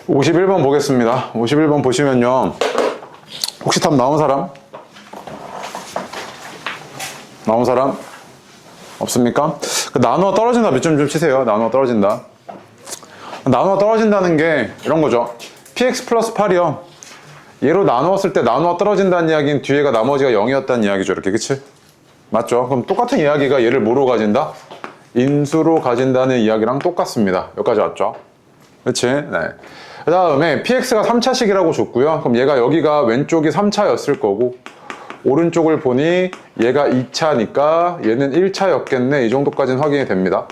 51번 보겠습니다. 51번 보시면요. 혹시 답 나온 사람? 나온 사람? 없습니까? 나누어 떨어진다 몇 점 좀 치세요. 나누어 떨어진다. 나누어 떨어진다는 게 이런 거죠. px 플러스 8이요. 얘로 나누었을 때 나누어 떨어진다는 이야기는 뒤에가 나머지가 0이었다는 이야기죠. 이렇게, 그치? 맞죠? 그럼 똑같은 이야기가 얘를 뭐로 가진다? 인수로 가진다는 이야기랑 똑같습니다. 여기까지 왔죠? 그치? 네. 그 다음에 px가 3차식이라고 줬고요. 그럼 얘가 여기가 왼쪽이 3차였을 거고 오른쪽을 보니 얘가 2차니까 얘는 1차였겠네. 이 정도까지는 확인이 됩니다.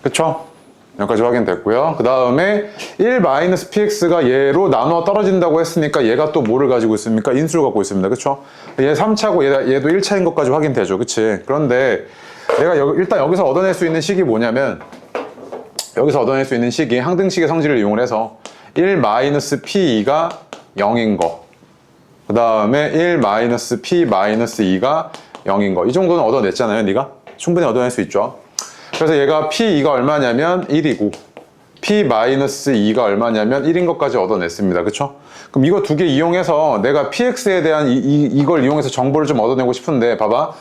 그쵸? 여기까지 확인됐고요. 그 다음에 1-px가 얘로 나누어 떨어진다고 했으니까 얘가 또 뭐를 가지고 있습니까? 인수를 갖고 있습니다. 그쵸? 얘 3차고 얘도 1차인 것까지 확인되죠. 그치? 그런데 내가 일단 여기서 얻어낼 수 있는 식이 뭐냐면 여기서 얻어낼 수 있는 식이 항등식의 성질을 이용을 해서 1-p2가 0인 거, 그 다음에 1-p-2가 0인 거. 이 정도는 얻어냈잖아요. 네가 충분히 얻어낼 수 있죠. 그래서 얘가 p2가 얼마냐면 1이고 p-2가 얼마냐면 1인 것까지 얻어냈습니다. 그쵸? 그럼 이거 두 개 이용해서 내가 px에 대한 이걸 이용해서 정보를 좀 얻어내고 싶은데 봐봐.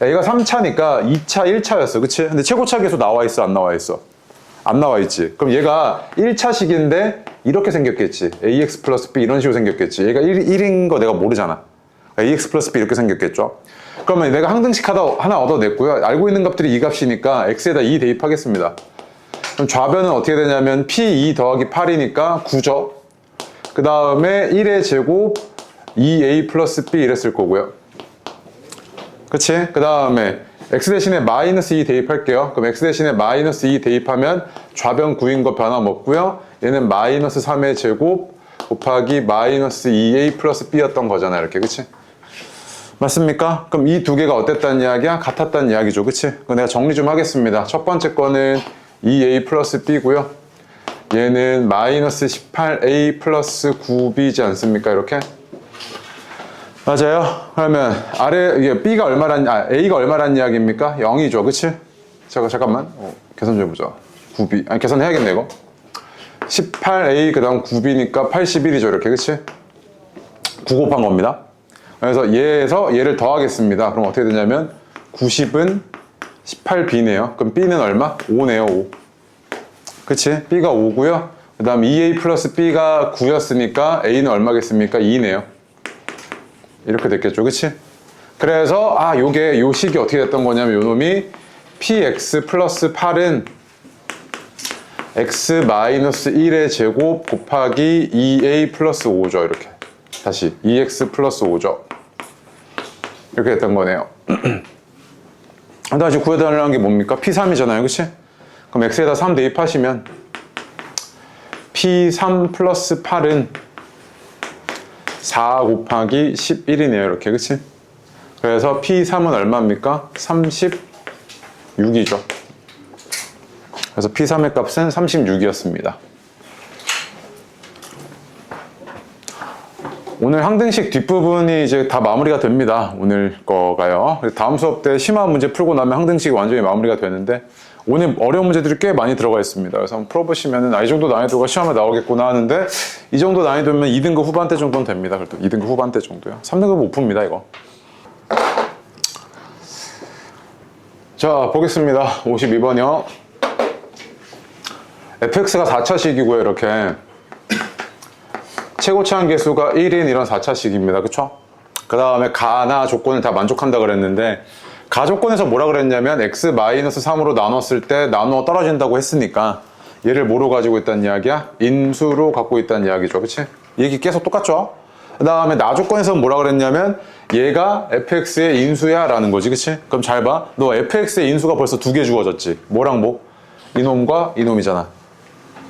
야, 얘가 3차니까 2차, 1차였어. 그치? 근데 최고차 계수 나와 있어? 안 나와 있어? 안 나와 있지. 그럼 얘가 1차식인데 이렇게 생겼겠지. ax 플러스 b 이런 식으로 생겼겠지. 얘가 1인 거 내가 모르잖아. ax 플러스 b 이렇게 생겼겠죠. 그러면 내가 항등식 하나 얻어냈고요. 알고 있는 값들이 이 값이니까 x에다 2 대입하겠습니다. 그럼 좌변은 어떻게 되냐면 p2 더하기 8이니까 9죠. 그 다음에 1의 제곱 2a 플러스 b 이랬을 거고요. 그치? 그 다음에 x 대신에 마이너스 2 대입할게요. 그럼 x 대신에 마이너스 2 대입하면 좌변 9인 거 변함없고요. 얘는 마이너스 3의 제곱 곱하기 마이너스 2a 플러스 b였던 거잖아요. 이렇게, 그치? 맞습니까? 그럼 이 두 개가 어땠다는 이야기야? 같았다는 이야기죠. 그치? 그럼 내가 정리 좀 하겠습니다. 첫 번째 거는 2a 플러스 b고요. 얘는 마이너스 18a 플러스 9b지 않습니까? 이렇게? 맞아요. 그러면 아래 이게 b가 얼마란 a가 얼마란 이야기입니까? 0이죠. 그치? 잠깐만. 계산 좀 해보자. 9b. 아니 계산해야겠네 이거. 18a 그다음 9b니까 81이죠. 이렇게. 그치? 9 곱한 겁니다. 그래서 얘에서 얘를 더하겠습니다. 그럼 어떻게 되냐면 90은 18b네요. 그럼 b는 얼마? 5네요. 5. 그치? b가 5고요. 그 다음 2a 플러스 b가 9였으니까 a는 얼마겠습니까? 2네요. 이렇게 됐겠죠. 그치? 그래서 요 식이 어떻게 됐던 거냐면 요 놈이 px 플러스 8은 x 마이너스 1의 제곱 곱하기 2a 플러스 5죠. 이렇게. 다시 2x 플러스 5죠. 이렇게 됐던 거네요. 다시 구해달라는 게 뭡니까? p3이잖아요. 그치? 그럼 x에다 3 대입하시면 p3 플러스 8은 4 곱하기 11이네요. 이렇게. 그치? 그래서 p3은 얼마입니까? 36이죠. 그래서 p3의 값은 36이었습니다. 오늘 항등식 뒷부분이 이제 다 마무리가 됩니다. 오늘 거가요. 다음 수업 때 심화 문제 풀고 나면 항등식이 완전히 마무리가 되는데 오늘 어려운 문제들이 꽤 많이 들어가 있습니다. 그래서 한번 풀어보시면은 이 정도 난이도가 시험에 나오겠구나 하는데 이 정도 난이도면 2등급 후반대 정도는 됩니다. 그래도 2등급 후반대 정도요. 3등급 못 풉니다 이거. 자 보겠습니다. 52번이요. fx가 4차식이고요. 이렇게 최고차 함계수가 1인 이런 4차식입니다. 그쵸? 그 다음에 가나 조건을 다 만족한다 그랬는데 가 조건에서 뭐라 그랬냐면 x-3으로 나눴을 때 나누어 떨어진다고 했으니까 얘를 뭐로 가지고 있다는 이야기야? 인수로 갖고 있다는 이야기죠. 그치? 얘기 계속 똑같죠? 그 다음에 나 조건에서 뭐라 그랬냐면 얘가 fx의 인수야 라는 거지. 그치? 그럼 잘 봐. 너 fx의 인수가 벌써 두 개 주어졌지. 뭐랑 뭐? 이놈과 이놈이잖아.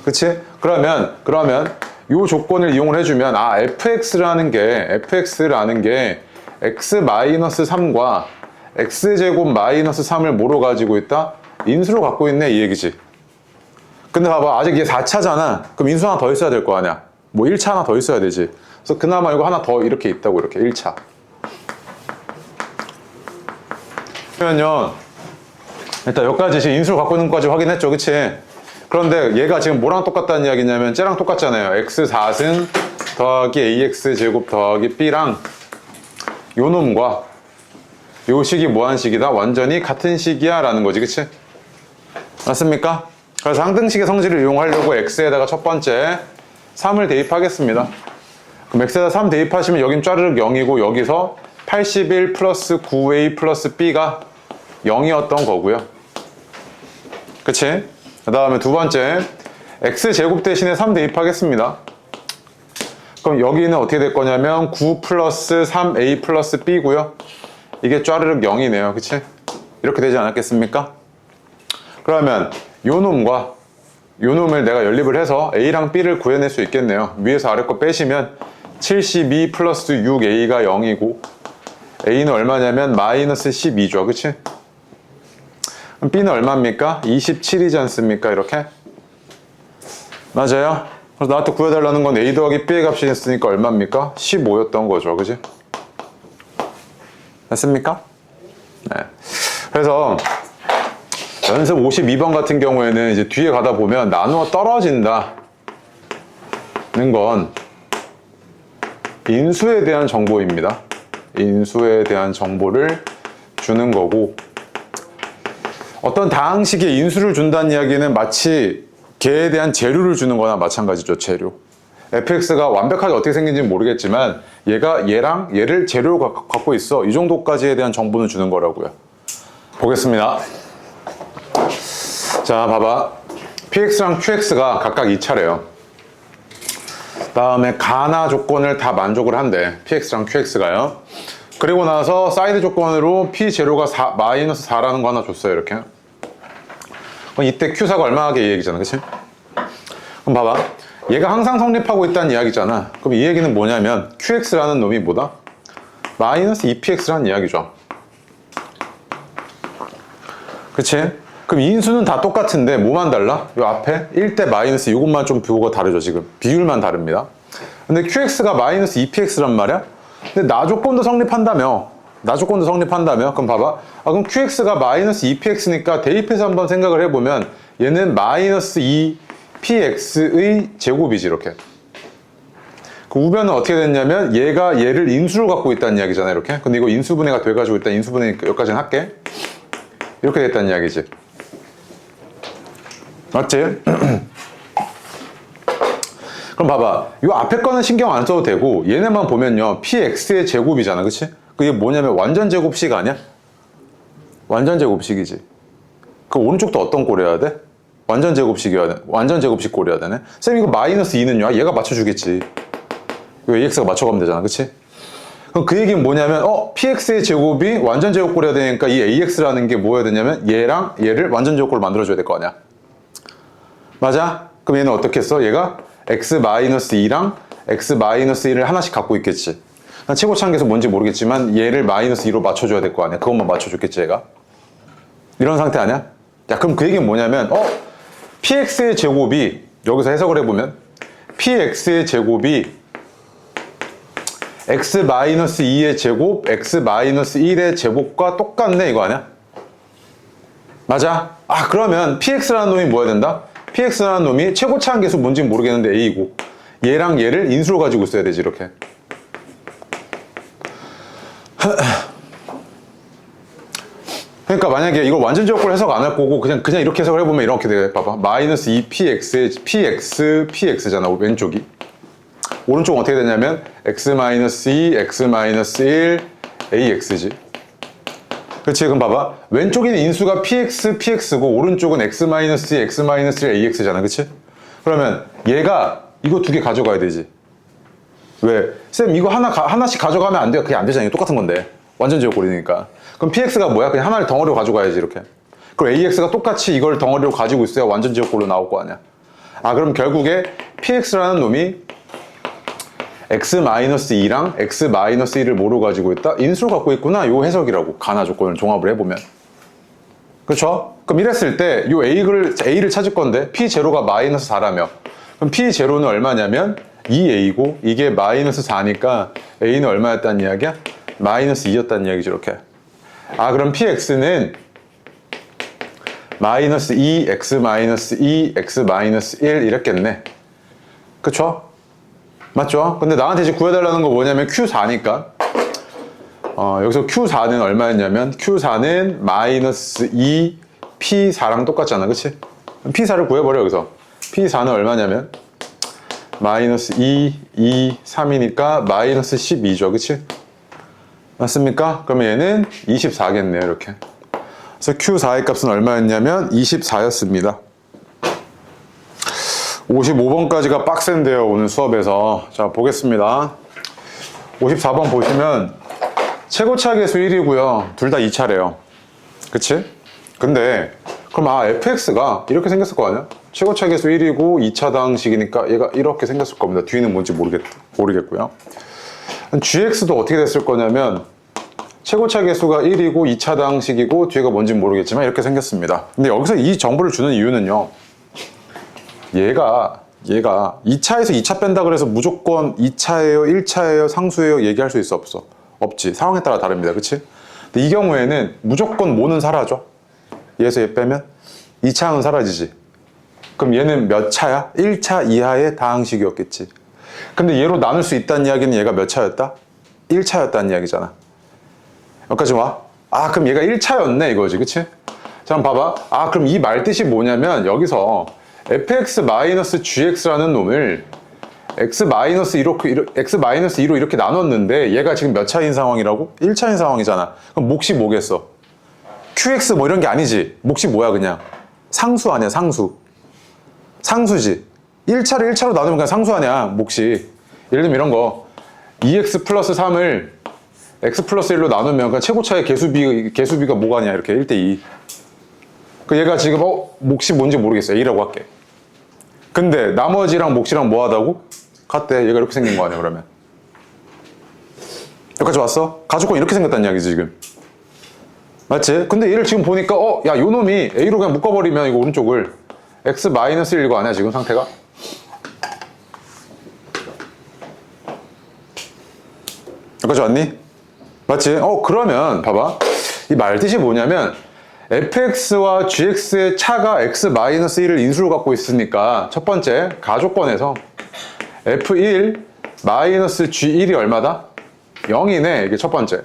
그치? 그러면 요 조건을 이용을 해주면 fx라는 게 x-3과 x제곱 마이너스 3을 뭐로 가지고 있다? 인수로 갖고 있네 이 얘기지. 근데 봐봐 아직 얘 4차잖아. 그럼 인수 하나 더 있어야 될 거 아니야. 뭐 1차 하나 더 있어야 되지. 그래서 그나마 이거 하나 더 이렇게 있다고. 이렇게 1차 그러면요 일단 여기까지 인수로 갖고 있는 것까지 확인했죠. 그치? 그런데 얘가 지금 뭐랑 똑같다는 이야기냐면 쟤랑 똑같잖아요. x4승 더하기 ax 제곱 더하기 b랑 요 놈과 요 식이 뭐한 식이다? 완전히 같은 식이야 라는 거지, 그치? 맞습니까? 그래서 항등식의 성질을 이용하려고 x에다가 첫 번째 3을 대입하겠습니다. 그럼 x에다 3 대입하시면 여긴 짜르륵 0이고 여기서 81 플러스 9a 플러스 b가 0이었던 거고요. 그치? 그 다음에 두 번째 x제곱 대신에 3 대입하겠습니다. 그럼 여기는 어떻게 될 거냐면 9 플러스 3a 플러스 b고요. 이게 짜르륵 0이네요. 그치? 이렇게 되지 않았겠습니까? 그러면 요 놈과 요 놈을 내가 연립을 해서 a랑 b를 구해낼 수 있겠네요. 위에서 아래 거 빼시면 72 플러스 6a가 0이고 a는 얼마냐면 마이너스 12죠. 그치? 그럼 b는 얼마입니까? 27이지 않습니까? 이렇게? 맞아요? 그래서 나한테 구해달라는 건 a 더하기 b의 값이 있으니까 얼마입니까? 15였던 거죠. 그치? 됐습니까? 네. 그래서 연습 52번 같은 경우에는 이제 뒤에 가다 보면 나누어 떨어진다는 건 인수에 대한 정보입니다. 인수에 대한 정보를 주는 거고, 어떤 다항식에 인수를 준다는 이야기는 마치 걔에 대한 재료를 주는 거나 마찬가지죠. 재료. fx가 완벽하게 어떻게 생긴지는 모르겠지만 얘가 얘랑 얘를 재료로 갖고 있어. 이 정도까지에 대한 정보는 주는 거라고요. 보겠습니다. 자, 봐봐. px랑 qx가 각각 2차래요. 다음에 가나 조건을 다 만족을 한대. px랑 qx가요. 그리고 나서 사이드 조건으로 p 제로가 마이너스 4라는 거 하나 줬어요. 이렇게. 그럼 이때 q사가 얼마나 이 얘기잖아. 그치? 그럼 봐봐. 얘가 항상 성립하고 있다는 이야기잖아. 그럼 이 얘기는 뭐냐면 qx라는 놈이 뭐다? 마이너스 2px라는 이야기죠. 그치? 그럼 인수는 다 똑같은데 뭐만 달라? 요 앞에 1대 마이너스 이것만 좀 비교가 다르죠. 지금 비율만 다릅니다. 근데 qx가 마이너스 2px란 말이야? 근데 나 조건도 성립한다며. 나 조건도 성립한다며? 그럼 봐봐. 그럼 qx가 마이너스 2px니까 대입해서 한번 생각을 해보면 얘는 마이너스 2px의 제곱이지. 이렇게. 그 우변은 어떻게 됐냐면 얘가 얘를 인수로 갖고 있다는 이야기잖아. 이렇게. 근데 이거 인수분해가 돼가지고 일단 인수분해 여기까지는 할게. 이렇게 됐다는 이야기지. 맞지? 그럼 봐봐. 이 앞에 거는 신경 안 써도 되고 얘네만 보면요. px의 제곱이잖아. 그치? 그게 뭐냐면 완전 제곱식 아니야? 완전 제곱식이지. 그 오른쪽도 어떤 꼴이어야 돼? 완전 제곱식이어야 돼. 완전 제곱식 꼴이어야 되네. 쌤 이거 마이너스 2는요? 얘가 맞춰주겠지. 이거 ax가 맞춰가면 되잖아. 그치? 그럼 그 얘기는 뭐냐면 px의 제곱이 완전 제곱꼴이어야 되니까 이 ax라는 게 뭐여야 되냐면 얘랑 얘를 완전 제곱꼴로 만들어줘야 될 거 아니야. 맞아? 그럼 얘는 어떻게 했어? 얘가 x-2랑 x-1을 하나씩 갖고 있겠지. 난 최고차항계수 뭔지 모르겠지만 얘를 마이너스 2로 맞춰줘야 될 거 아니야. 그것만 맞춰줬겠지 얘가. 이런 상태 아니야? 야, 그럼 그 얘기는 뭐냐면 px의 제곱이 여기서 해석을 해보면 px의 제곱이 x-2의 제곱, x-1의 제곱과 똑같네 이거 아니야? 맞아? 그러면 px라는 놈이 뭐야 된다? px라는 놈이 최고차항 계수 뭔지는 모르겠는데 a이고 얘랑 얘를 인수로 가지고 있어야 되지. 이렇게. 그러니까 만약에 이걸 완전 제곱꼴 해석 안 할 거고 그냥 이렇게 해석을 해보면 이렇게 돼. 봐봐. 마이너스 2px의 px잖아 왼쪽이. 오른쪽은 어떻게 되냐면 x-2, x-1, ax지. 그렇지? 그럼 봐봐. 왼쪽에는 인수가 px고 오른쪽은 x-2, x-1, ax잖아. 그치? 그러면 얘가 이거 두 개 가져가야 되지. 왜? 쌤 이거 하나씩 가져가면 안 돼요. 그게 안 되잖아요. 똑같은 건데. 완전 제곱꼴이니까. 그럼 px가 뭐야? 그냥 하나를 덩어리로 가져가야지. 이렇게. 그럼 ax가 똑같이 이걸 덩어리로 가지고 있어야 완전 제곱꼴로 나올 거 아니야. 그럼 결국에 px라는 놈이 x-2랑 x-1을 뭐로 가지고 있다? 인수로 갖고 있구나. 요 해석이라고. 가나 조건을 종합을 해보면. 그렇죠? 그럼 이랬을 때 요 a를 찾을 건데 p0가 마이너스 4라며. 그럼 p0는 얼마냐면 2a고 이게 마이너스 4니까 a는 얼마였다는 이야기야? 마이너스 2였다는 이야기죠. 이렇게. 그럼 px는 마이너스 2, x 마이너스 2, x 마이너스 1 이랬겠네. 그쵸? 맞죠? 근데 나한테 이제 구해달라는 거 뭐냐면 Q4니까 여기서 Q4는 얼마였냐면 Q4는 마이너스 2 P4랑 똑같잖아. 그치? P4를 구해버려. 여기서 P4는 얼마냐면 마이너스 2, 2, 3이니까 마이너스 12죠. 그치? 맞습니까? 그러면 얘는 24겠네요. 이렇게. 그래서 Q4의 값은 얼마였냐면 24였습니다. 55번까지가 빡센데요. 오늘 수업에서. 자, 보겠습니다. 54번 보시면 최고차 계수 1이고요. 둘 다 2차래요. 그치? 근데 그럼 fx가 이렇게 생겼을 거 아니야? 최고차 계수 1이고 2차당식이니까 얘가 이렇게 생겼을 겁니다. 뒤는 뭔지 모르겠고요. gx도 어떻게 됐을 거냐면 최고차 계수가 1이고 2차당식이고 뒤가 뭔지 모르겠지만 이렇게 생겼습니다. 근데 여기서 이 정보를 주는 이유는요. 얘가 2차에서 2차 뺀다 그래서 무조건 2차예요, 1차예요, 상수예요 얘기할 수 있어 없어? 없지. 상황에 따라 다릅니다. 그치? 근데 이 경우에는 무조건 뭐는 사라져? 얘에서 얘 빼면 2차는 사라지지. 그럼 얘는 몇 차야? 1차 이하의 다항식이었겠지. 근데 얘로 나눌 수 있다는 이야기는 얘가 몇 차였다? 1차였다는 이야기잖아. 여기까지 와? 아, 그럼 얘가 1차였네 이거지. 그치? 자, 한번 봐봐. 그럼 이 말 뜻이 뭐냐면 여기서 fx-gx라는 놈을 x-2로 이렇게 나눴는데 얘가 지금 몇 차인 상황이라고? 1차인 상황이잖아. 그럼 몫이 뭐겠어? qx 뭐 이런 게 아니지. 몫이 뭐야 그냥? 상수 아니야 상수. 상수지. 1차를 1차로 나누면 그냥 상수 아니야 몫이. 예를 들면 이런 거 2x 플러스 3을 x 플러스 1로 나누면 그냥 최고차의 개수비가 뭐가 아니야 이렇게 1대2. 그 얘가 지금 몫이 뭔지 모르겠어. A라고 할게. 근데 나머지랑 몫이랑 뭐 하다고? 같대. 얘가 이렇게 생긴 거 아니야 그러면. 여기까지 왔어? 가족권 이렇게 생겼다는 이야기지 지금. 맞지? 근데 얘를 지금 보니까 야 요 놈이 A로 그냥 묶어버리면 이거 오른쪽을 x-1 이거 아니야 지금 상태가? 여기까지 왔니? 맞지? 그러면 봐봐. 이 말 뜻이 뭐냐면 fx와 gx의 차가 x-1을 인수로 갖고 있으니까 첫 번째 가족권에서 f1 마이너스 g1이 얼마다? 0이네. 이게 첫 번째.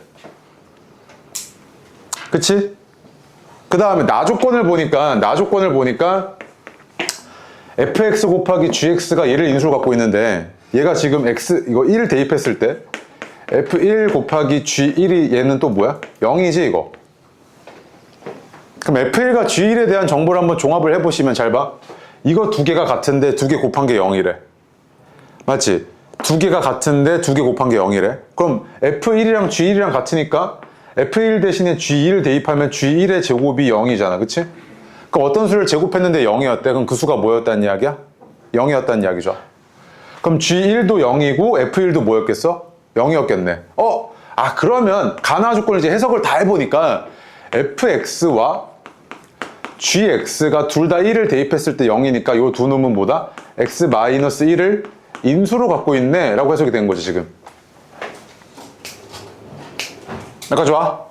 그치? 그 다음에 나조건을 보니까 fx 곱하기 gx가 얘를 인수로 갖고 있는데 얘가 지금 이거 1 대입했을 때 f1 곱하기 g1이 얘는 또 뭐야? 0이지 이거. 그럼 f1과 g1에 대한 정보를 한번 종합을 해보시면 잘 봐. 이거 두 개가 같은데 두 개 곱한 게 0이래. 맞지? 두 개가 같은데 두 개 곱한 게 0이래. 그럼 f1이랑 g1이랑 같으니까 f1 대신에 g1을 대입하면 g1의 제곱이 0이잖아. 그치? 그럼 어떤 수를 제곱했는데 0이었대. 그럼 그 수가 뭐였다는 이야기야? 0이었다는 이야기죠. 그럼 g1도 0이고 f1도 뭐였겠어? 0이었겠네. 그러면 가나 조건을 이제 해석을 다 해보니까 fx와 gx가 둘 다 1을 대입했을 때 0이니까 요 두 놈은 뭐다? x-1을 인수로 갖고 있네 라고 해석이 된 거지 지금. 여기까지 와?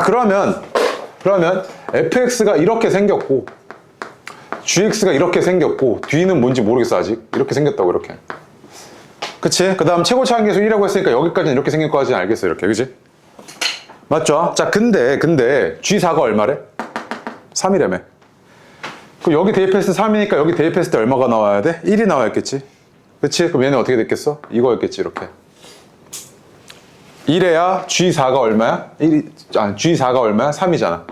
그러면 fx가 이렇게 생겼고 gx가 이렇게 생겼고 뒤는 뭔지 모르겠어 아직. 이렇게 생겼다고 이렇게. 그치? 그 다음 최고차 함계수 1이라고 했으니까 여기까지는 이렇게 생길 거까지는 알겠어 이렇게. 그치? 맞죠? 자 근데 G4가 얼마래? 3이라며. 그럼 여기 대입했을 때 3이니까 여기 대입했을 때 얼마가 나와야 돼? 1이 나와야겠지? 그치? 그럼 얘는 어떻게 됐겠어? 이거였겠지 이렇게. 이래야 G4가 얼마야? G4가 얼마야? 3이잖아.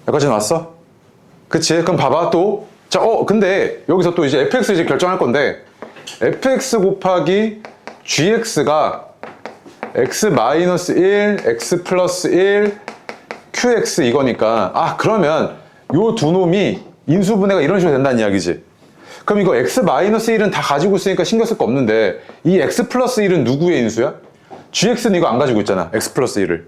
여기까지 왔어? 그치? 그럼 봐봐 또. 자, 근데 여기서 또 이제 fx 이제 결정할 건데 fx 곱하기 gx가 x-1, x 플러스 1, qx 이거니까 그러면 요 두 놈이 인수분해가 이런 식으로 된다는 이야기지. 그럼 이거 x-1은 다 가지고 있으니까 신경 쓸 거 없는데 이 x 플러스 1은 누구의 인수야? gx는 이거 안 가지고 있잖아. x 플러스 1을.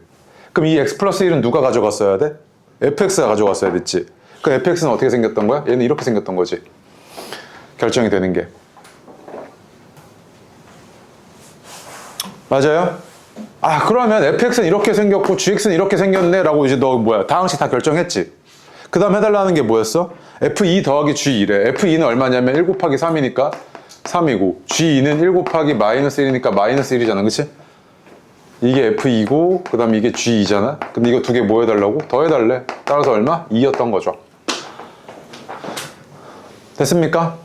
그럼 이 x 플러스 1은 누가 가져갔어야 돼? fx가 가져갔어야 됐지. 그럼 fx는 어떻게 생겼던 거야? 얘는 이렇게 생겼던 거지. 결정이 되는 게. 맞아요? 그러면 fx는 이렇게 생겼고 gx는 이렇게 생겼네 라고 이제 너 다항식 다 결정했지. 그 다음 해달라는 게 뭐였어? F2 더하기 G2래. F2는 얼마냐면 1 곱하기 3이니까 3이고 G2는 1 곱하기 마이너스 1이니까 마이너스 1이잖아. 그치? 이게 F2고 그 다음에 이게 G2잖아. 근데 이거 두 개 뭐 해달라고? 더해달래. 따라서 얼마? 2였던 거죠. 됐습니까?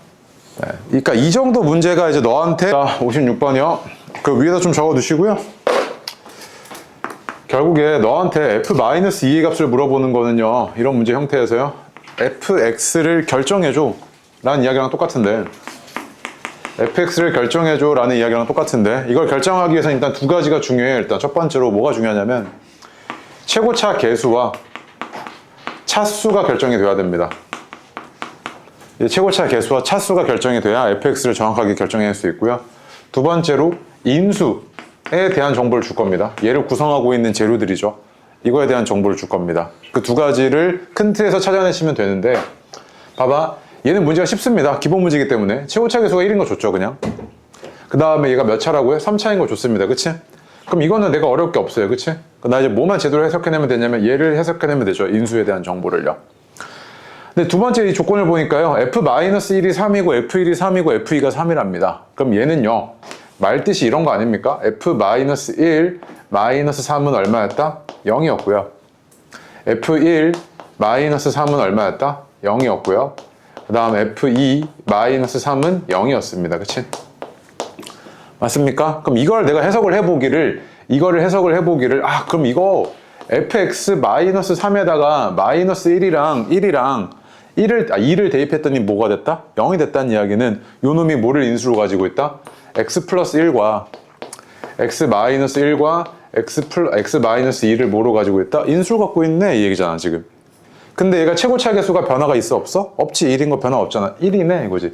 네. 그러니까 이 정도 문제가 이제 너한테 56번이요. 그 위에다 좀 적어 두시고요. 결국에 너한테 f-2의 값을 물어보는 거는요, 이런 문제 형태에서요, fx를 결정해줘 라는 이야기랑 똑같은데, fx를 결정해줘 라는 이야기랑 똑같은데, 이걸 결정하기 위해서는 일단 두 가지가 중요해요. 일단 첫 번째로 뭐가 중요하냐면 최고차 계수와 차수가 결정이 돼야 됩니다. 최고차 계수와 차수가 결정이 돼야 fx를 정확하게 결정할 수 있고요. 두 번째로 인수에 대한 정보를 줄 겁니다. 얘를 구성하고 있는 재료들이죠. 이거에 대한 정보를 줄 겁니다. 그 두 가지를 큰 틀에서 찾아내시면 되는데, 봐봐, 얘는 문제가 쉽습니다. 기본 문제이기 때문에 최고차 계수가 1인 거 줬죠. 그냥 그 다음에 얘가 몇 차라고요? 3차인 거 줬습니다. 그치? 그럼 이거는 내가 어려울 게 없어요. 그치? 나 이제 뭐만 제대로 해석해내면 되냐면 얘를 해석해내면 되죠. 인수에 대한 정보를요. 근데 두 번째 이 조건을 보니까요, f-1이 3이고 f1이 3이고 f2가 3이랍니다. 그럼 얘는요, 말뜻이 이런 거 아닙니까? f-1 3은 얼마였다? 0이었고요. f1 3은 얼마였다? 0이었고요. 그 다음 f2 3은 0이었습니다. 그치? 맞습니까? 그럼 이걸 내가 해석을 해보기를, 그럼 이거 fx-3에다가 마이너스 1이랑 2를 대입했더니 뭐가 됐다? 0이 됐다는 이야기는 요 놈이 뭐를 인수로 가지고 있다? x 플러스 1과 x-1과 x-2를 뭐로 가지고 있다? 인수로 갖고 있네, 이 얘기잖아 지금. 근데 얘가 최고차 계수가 변화가 있어 없어? 없지. 1인 거 변화 없잖아. 1이네 이거지.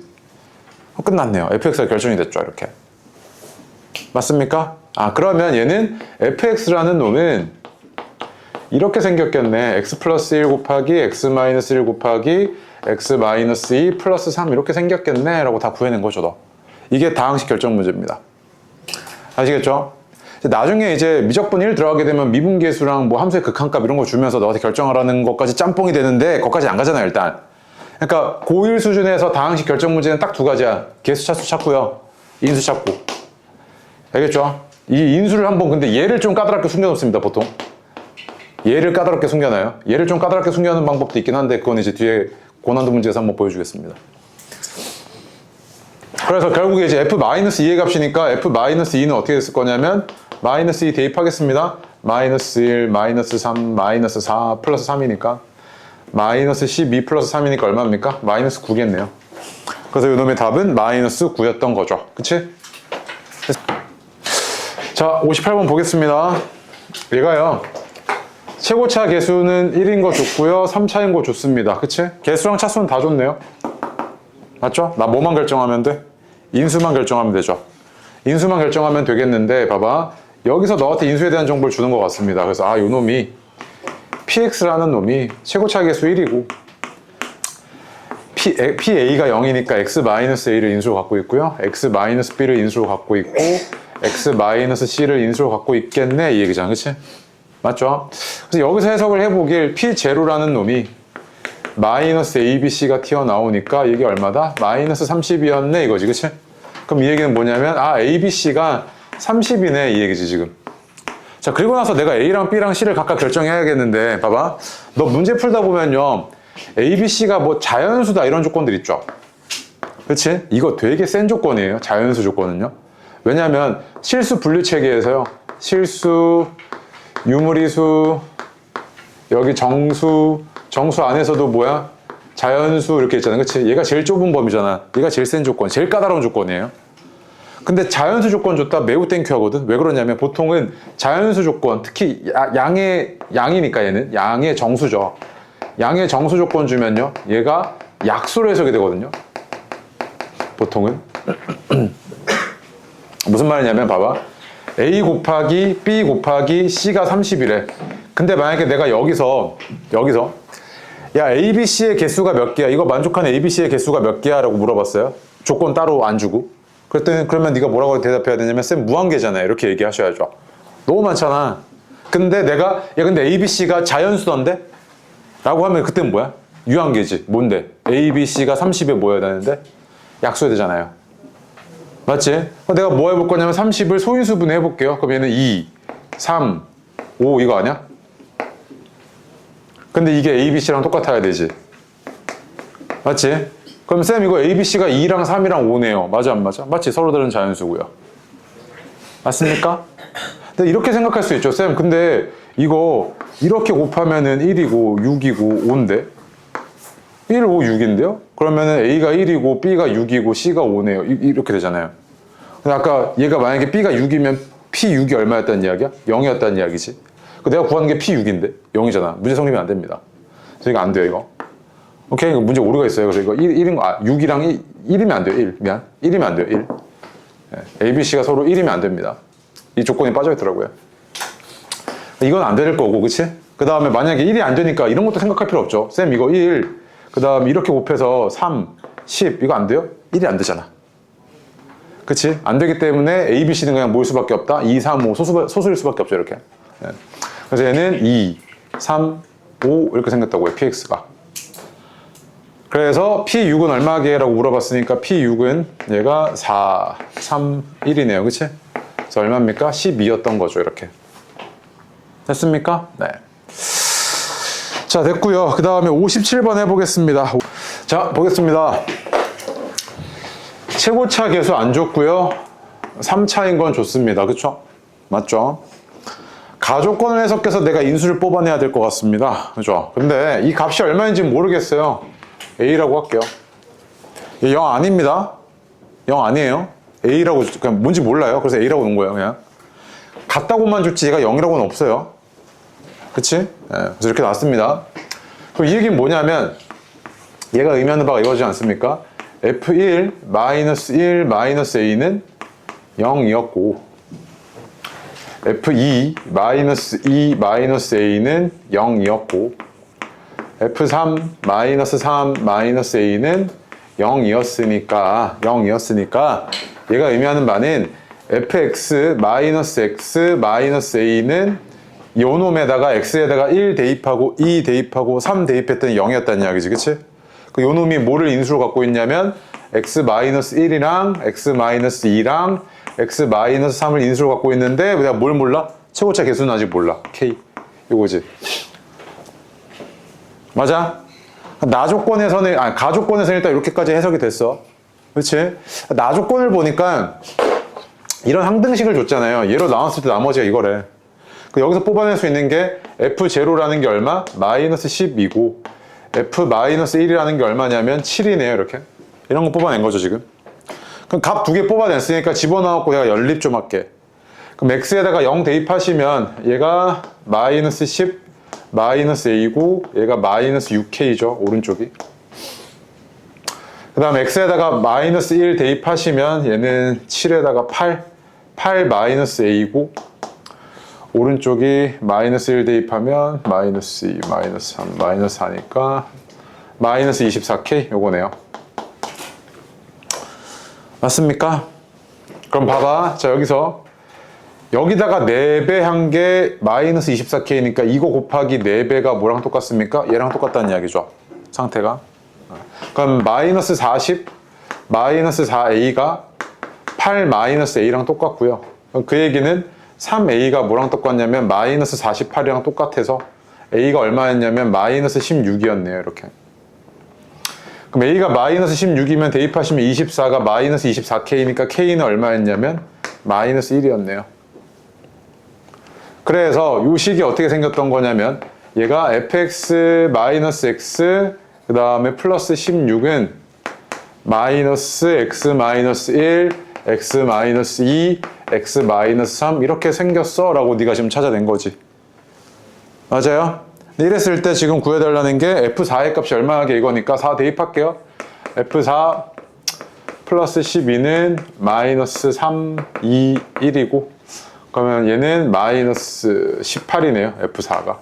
끝났네요. fx가 결정이 됐죠. 이렇게. 맞습니까? 그러면 얘는 fx라는 놈은 이렇게 생겼겠네. x 플러스 1 곱하기 x 마이너스 1 곱하기 x 마이너스 2 플러스 3 이렇게 생겼겠네 라고 다 구해낸 거죠. 너. 이게 다항식 결정 문제입니다. 아시겠죠? 나중에 이제 미적분 1 들어가게 되면 미분계수랑 뭐 함수의 극한값 이런 거 주면서 너한테 결정하라는 것까지 짬뽕이 되는데 거기까지 안 가잖아요. 일단. 그러니까 고1 수준에서 다항식 결정 문제는 딱 두 가지야. 계수 차수 찾고요, 인수 찾고. 알겠죠? 이 인수를 한번, 근데 얘를 좀 까다롭게 숨겨놓습니다. 보통 얘를 까다롭게 숨겨놔요. 얘를 좀 까다롭게 숨겨놓는 방법도 있긴 한데 그건 이제 뒤에 고난도 문제에서 한번 보여주겠습니다. 그래서 결국에 이제 f-2의 값이니까 f-2는 어떻게 됐을 거냐면 마이너스 2 대입하겠습니다. 마이너스 1, 마이너스 3, 마이너스 4 플러스 3이니까 마이너스 12 플러스 3이니까 얼마입니까? 마이너스 9겠네요. 그래서 이놈의 답은 마이너스 9였던 거죠. 그치? 자, 58번 보겠습니다. 얘가요, 최고차 계수는 1인 거 줬고요, 3차인 거 줬습니다. 그치? 계수랑 차수는 다 줬네요. 맞죠? 나 뭐만 결정하면 돼? 인수만 결정하면 되죠. 인수만 결정하면 되겠는데, 봐봐, 여기서 너한테 인수에 대한 정보를 주는 것 같습니다. 그래서 요 놈이 px라는 놈이 최고차 계수 1이고 pa가 0이니까 x-a를 인수로 갖고 있고요, x-b를 인수로 갖고 있고 x-c를 인수로 갖고 있겠네, 이 얘기잖아. 그치? 맞죠? 그래서 여기서 해석을 해보길 p0라는 놈이 마이너스 abc가 튀어나오니까 이게 얼마다? 마이너스 30이었네 이거지. 그치? 그럼 이 얘기는 뭐냐면 abc가 30이네 이 얘기지 지금. 자, 그리고 나서 내가 a랑 b랑 c를 각각 결정해야겠는데, 봐봐, 너 문제 풀다 보면요, abc가 뭐 자연수다 이런 조건들 있죠. 그치? 이거 되게 센 조건이에요, 자연수 조건은요. 왜냐면 실수 분류 체계에서요, 실수, 유무리수, 여기 정수 안에서도 뭐야? 자연수 이렇게 있잖아. 그치? 얘가 제일 좁은 범위잖아. 얘가 제일 센 조건, 제일 까다로운 조건이에요. 근데 자연수 조건 줬다 매우 땡큐 하거든. 왜 그러냐면 보통은 자연수 조건, 특히 양이니까 얘는 양의 정수죠. 양의 정수 조건 주면요, 얘가 약수로 해석이 되거든요. 보통은. 무슨 말이냐면 봐봐, a 곱하기 b 곱하기 c가 30이래. 근데 만약에 내가 여기서 야, abc의 개수가 몇 개야? 이거 만족하는 abc의 개수가 몇 개야? 라고 물어봤어요. 조건 따로 안 주고. 그랬더니 그러면 네가 뭐라고 대답해야 되냐면 쌤 무한계잖아요. 이렇게 얘기하셔야죠. 너무 많잖아. 근데 내가 야 근데 abc가 자연수던데? 라고 하면 그때는 뭐야? 유한계지. 뭔데? A, B, C가 30에 모여야 되는데 약소해야 되잖아요. 맞지? 내가 뭐 해볼 거냐면 30을 소인수분해 해볼게요. 그럼 얘는 2, 3, 5 이거 아니야? 근데 이게 A, B, C랑 똑같아야 되지. 맞지? 그럼 쌤 이거 A, B, C가 2랑 3이랑 5네요. 맞아 안 맞아? 맞지? 서로 다른 자연수고요. 맞습니까? 근데 이렇게 생각할 수 있죠. 쌤 근데 이거 이렇게 곱하면은 1이고 6이고 5인데 1, 5, 6인데요? 그러면은 A가 1이고 B가 6이고 C가 5네요. 이렇게 되잖아요. 근데 아까 얘가 만약에 B가 6이면 P6이 얼마였다는 이야기야? 0이었다는 이야기지. 내가 구하는 게 P6인데 0이잖아. 문제 성립이 안 됩니다. 그래서 이거 안 돼요 이거. 오케이? 이거 문제 오류가 있어요. 그래서 이거 1인 거, 6이랑 1이면 안 돼요. 1. 미안. 1이면 안 돼요. 1. A, B, C가 서로 1이면 안 됩니다. 이 조건이 빠져있더라고요. 이건 안 될 거고, 그치? 그 다음에 만약에 1이 안 되니까 이런 것도 생각할 필요 없죠. 쌤, 이거 1, 그 다음 이렇게 곱해서 3, 10, 이거 안 돼요? 1이 안 되잖아. 그치? 안 되기 때문에 A, B, C는 그냥 모일 수밖에 없다. 2, 3, 5 소수일 수밖에 없죠, 이렇게. 네. 그래서 얘는 2, 3, 5 이렇게 생겼다고요, PX가. 그래서 P6은 얼마게라고 물어봤으니까 P6은 얘가 4, 3, 1이네요. 그치? 그래서 얼마입니까? 12였던 거죠, 이렇게. 됐습니까? 네. 자, 됐고요. 그 다음에 57번 해보겠습니다. 자, 보겠습니다. 최고차 계수 안 줬고요. 3차인 건 좋습니다. 그쵸? 맞죠? 가조건을 해석해서 내가 인수를 뽑아내야 될 것 같습니다. 그죠? 근데 이 값이 얼마인지 모르겠어요. A라고 할게요. 0 아닙니다. 0 아니에요. A라고, 그냥 뭔지 몰라요. 그래서 A라고 놓은 거예요, 그냥. 같다고만 줬지 얘가 0이라고는 없어요. 그치? 네, 그래서 이렇게 나왔습니다. 그럼 이 얘기는 뭐냐면 얘가 의미하는 바가 이거지 않습니까? F1 1 A는 0이었고 F2 2 A는 0이었고 F3 3 A는 0이었으니까 얘가 의미하는 바는 fx x A는 요 놈에다가 x에다가 1 대입하고 2 대입하고 3 대입했더니 0이었다는 이야기지. 그치? 요 놈이 뭐를 인수로 갖고 있냐면 x-1이랑 x-2랑 x-3을 인수로 갖고 있는데 내가 뭘 몰라? 최고차 개수는 아직 몰라. k 요거지. 맞아? 나조건에서는 가조건에서는 일단 이렇게까지 해석이 됐어. 그렇지? 나조건을 보니까 이런 항등식을 줬잖아요. 얘로 나왔을 때 나머지가 이거래. 여기서 뽑아낼 수 있는 게 F0라는 게 얼마? 마이너스 10이고 F-1이라는 게 얼마냐면 7이네요. 이렇게. 이런 거 뽑아낸 거죠, 지금. 그럼 값 두 개 뽑아냈으니까 집어넣고 내가 연립 좀 할게. 그럼 X에다가 0 대입하시면 얘가 마이너스 10, 마이너스 A고 얘가 마이너스 6K죠, 오른쪽이. 그 다음 X에다가 마이너스 1 대입하시면 얘는 7에다가 8 마이너스 A고 오른쪽이 마이너스 1 대입하면 마이너스 2, 마이너스 3, 마이너스 4니까 마이너스 24K 요거네요. 맞습니까? 그럼 봐봐. 자, 여기다가 4배 한 게 마이너스 24K니까 이거 곱하기 4배가 뭐랑 똑같습니까? 얘랑 똑같다는 이야기죠. 상태가. 그럼 마이너스 40, 마이너스 4A가 8 마이너스 A랑 똑같고요. 그 얘기는 3A가 뭐랑 똑같냐면 마이너스 48이랑 똑같아서 A가 얼마였냐면 마이너스 16이었네요. 이렇게. 그럼 A가 마이너스 16이면 대입하시면 24가 마이너스 24K니까 K는 얼마였냐면 마이너스 1이었네요. 그래서 이 식이 어떻게 생겼던 거냐면 얘가 fx 마이너스 x 그 다음에 플러스 16은 마이너스 x 마이너스 1 x 마이너스 2 x 마이너스 3 이렇게 생겼어 라고 네가 지금 찾아낸 거지. 맞아요? 이랬을 때 지금 구해달라는 게 F4의 값이 얼마게 이거니까 4 대입할게요. F4 플러스 12는 마이너스 3, 2, 1이고 그러면 얘는 마이너스 18이네요. F4가.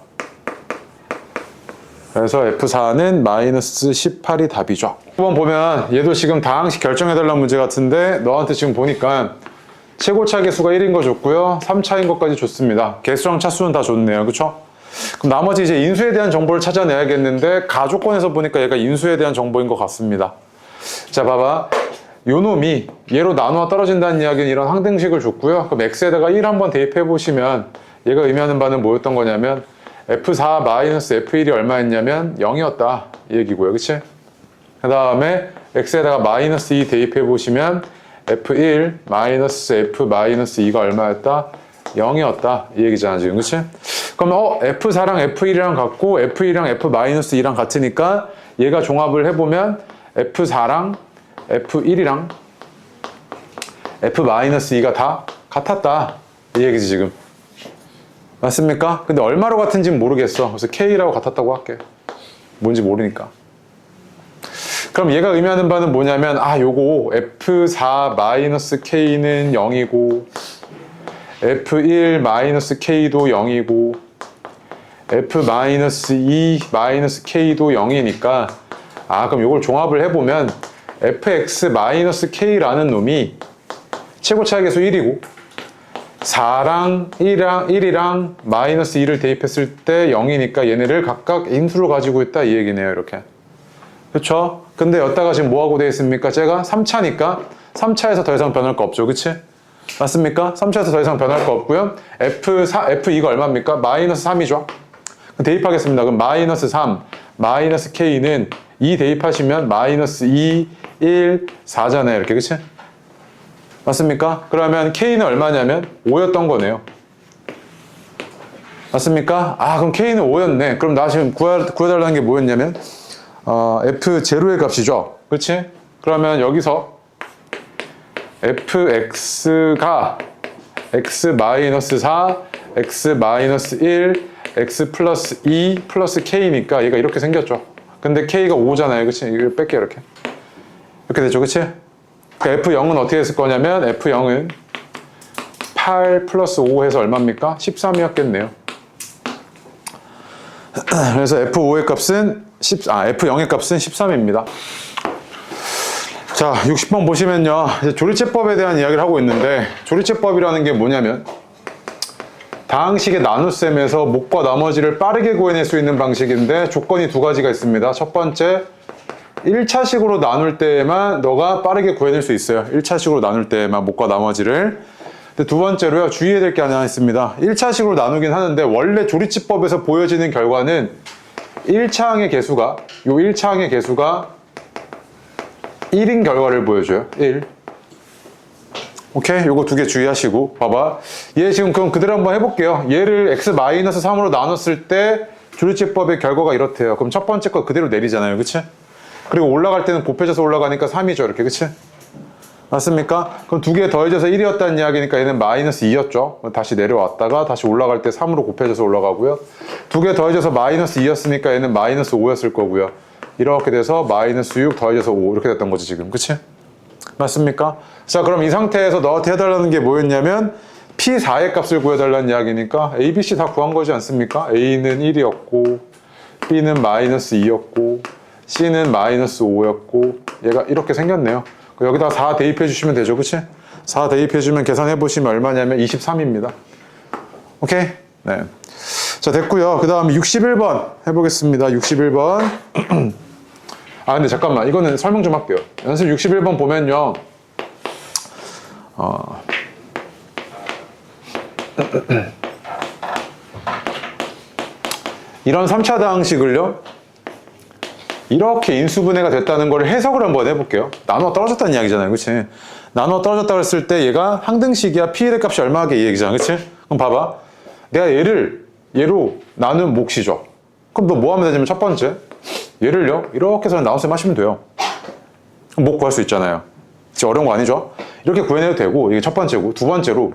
그래서 F4는 마이너스 18이 답이죠. 한번 보면 얘도 지금 다항식 결정해달라는 문제 같은데 너한테 지금 보니까 최고차 개수가 1인 거 줬고요. 3차인 것까지 줬습니다. 개수랑 차수는 다 줬네요. 그쵸? 그럼 나머지 이제 인수에 대한 정보를 찾아내야겠는데 가조건에서 보니까 얘가 인수에 대한 정보인 것 같습니다. 자, 봐봐. 요 놈이 얘로 나누어 떨어진다는 이야기는 이런 항등식을 줬고요. 그럼 x에다가 1 한번 대입해 보시면 얘가 의미하는 바는 뭐였던 거냐면 F4 마이너스 F1이 얼마였냐면 0이었다 이 얘기고요. 그치? 그 다음에 x에다가 마이너스 2 대입해 보시면 F1 마이너스 F 마이너스 2가 얼마였다? 0이었다 이 얘기잖아 지금. 그치? 그럼 F4랑 F1이랑 같고 F1이랑 F 마이너스 2랑 같으니까 얘가 종합을 해보면 F4랑 F1이랑 F 마이너스 2가 다 같았다 이 얘기지 지금. 맞습니까? 근데 얼마로 같은지는 모르겠어. 그래서 K라고 같았다고 할게. 뭔지 모르니까. 그럼 얘가 의미하는 바는 뭐냐면 요거 F4 마이너스 K는 0이고 F1 마이너스 K도 0이고 F 마이너스 2 마이너스 K도 0이니까 그럼 요걸 종합을 해보면 fx 마이너스 k라는 놈이 최고 차의 계수 1이고 4랑 1이랑 마이너스 2를 대입했을 때 0이니까 얘네를 각각 인수로 가지고 있다 이 얘기네요. 이렇게. 그쵸? 근데 여기다가 지금 뭐하고 되어 있습니까? 제가 3차니까 3차에서 더 이상 변할 거 없죠. 그치? 맞습니까? 3차에서 더 이상 변할 거 없고요. F2가 얼마입니까? 마이너스 3이죠. 대입하겠습니다. 그럼 마이너스 3 마이너스 k는 2 대입하시면 마이너스 2 1 4잖아요. 이렇게. 그치? 맞습니까? 그러면 k는 얼마냐면 5였던 거네요. 맞습니까? 그럼 k는 5였네. 그럼 나 지금 구해달라는 게 뭐였냐면 f0의 값이죠. 그렇지? 그러면 여기서 fx가 x-4, x-1, x 플러스 2 플러스 k니까 얘가 이렇게 생겼죠. 근데 k가 5잖아요. 그치? 이걸 뺄게요. 이렇게. 이렇게 됐죠. 그치? 그러니까 F0은 어떻게 했을 거냐면 F0은 8 플러스 5 해서 얼마입니까? 13이었겠네요. 그래서 F5의 값은 F0의 값은 13입니다. 자, 60번 보시면요. 이제 조리제법에 대한 이야기를 하고 있는데 조리제법이라는 게 뭐냐면 다항식의 나눗셈에서 목과 나머지를 빠르게 구해낼 수 있는 방식인데 조건이 두 가지가 있습니다. 첫 번째, 1차식으로 나눌 때에만 너가 빠르게 구해낼 수 있어요. 1차식으로 나눌 때에만 목과 나머지를. 근데 두 번째로요, 주의해야 될 게 하나 있습니다. 1차식으로 나누긴 하는데 원래 조리치법에서 보여지는 결과는 1차항의 개수가 1인 결과를 보여줘요. 1. 오케이? 요거 두 개 주의하시고 봐봐. 얘 지금 그럼 그대로 한번 해볼게요. 얘를 x-3으로 나눴을 때 조리치법의 결과가 이렇대요. 그럼 첫 번째 거 그대로 내리잖아요. 그치? 그리고 올라갈 때는 곱해져서 올라가니까 3이죠. 이렇게. 그치? 맞습니까? 그럼 두 개 더해져서 1이었다는 이야기니까 얘는 마이너스 2였죠. 다시 내려왔다가 다시 올라갈 때 3으로 곱해져서 올라가고요. 두 개 더해져서 마이너스 2였으니까 얘는 마이너스 5였을 거고요. 이렇게 돼서 마이너스 6 더해져서 5 이렇게 됐던 거지 지금. 그치? 맞습니까? 자, 그럼 이 상태에서 너한테 해달라는 게 뭐였냐면 P4의 값을 구해달라는 이야기니까 A, B, C 다 구한 거지 않습니까? A는 1이었고 B는 마이너스 2였고 C는 마이너스 5였고 얘가 이렇게 생겼네요. 여기다 4 대입해 주시면 되죠. 그치? 4 대입해 주면 계산해 보시면 얼마냐면 23입니다. 오케이? 네. 자, 됐고요. 그 다음 61번 해보겠습니다. 61번. 근데 잠깐만. 이거는 설명 좀 할게요. 연습 61번 보면요. 이런 3차 다항식을요. 이렇게 인수분해가 됐다는 걸 해석을 한번 해볼게요. 나누어 떨어졌다는 이야기잖아요. 그치? 나누어 떨어졌다고 했을 때 얘가 항등식이야. P의 값이 얼마게 이 얘기잖아. 그치? 그럼 봐봐. 내가 얘로 나눈 몫이죠. 그럼 너 뭐 하면 되냐면 첫 번째. 얘를요. 이렇게 해서 나눗셈 하시면 돼요. 그럼 몫 구할 수 있잖아요. 진짜 어려운 거 아니죠? 이렇게 구해내도 되고 이게 첫 번째고 두 번째로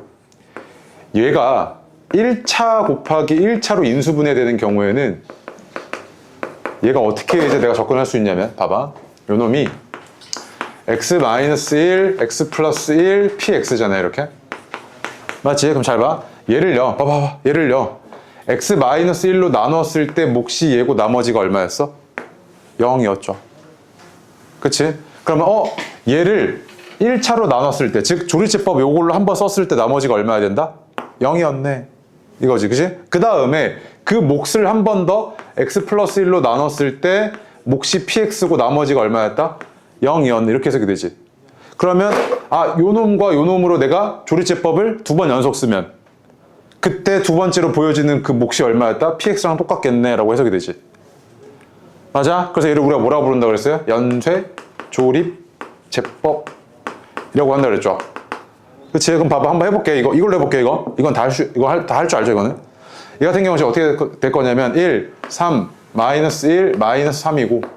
얘가 1차 곱하기 1차로 인수분해되는 경우에는 얘가 어떻게 이제 내가 접근할 수 있냐면 봐봐. 요 놈이 x-1, x 플러스 1, px잖아요. 이렇게. 맞지? 그럼 잘 봐. 얘를요. 봐봐. 얘를요. x-1로 나눴을 때 몫이 얘고 나머지가 얼마였어? 0이었죠. 그치? 그러면 얘를 1차로 나눴을 때, 즉 조리제법 요걸로 한번 썼을 때 나머지가 얼마야 된다? 0이었네. 이거지. 그치? 그 다음에 그 몫을 한 번 더 x 플러스 1로 나눴을 때 몫이 px고 나머지가 얼마였다? 0이었네. 이렇게 해석이 되지. 그러면 요 놈과 요 놈으로 내가 조리제법을 2번 연속 쓰면 그때 두 번째로 보여지는 그 몫이 얼마였다? px랑 똑같겠네 라고 해석이 되지. 맞아? 그래서 얘를 우리가 뭐라고 부른다고 그랬어요? 연쇄 조립 제법이라고 한다 그랬죠. 그치? 그럼 봐봐. 한번 해볼게. 이걸로 해볼게. 이건 다 할 줄 알죠, 이거는? 이 같은 경우는 어떻게 될 거냐면 1, 3, 마이너스 1, 마이너스 3이고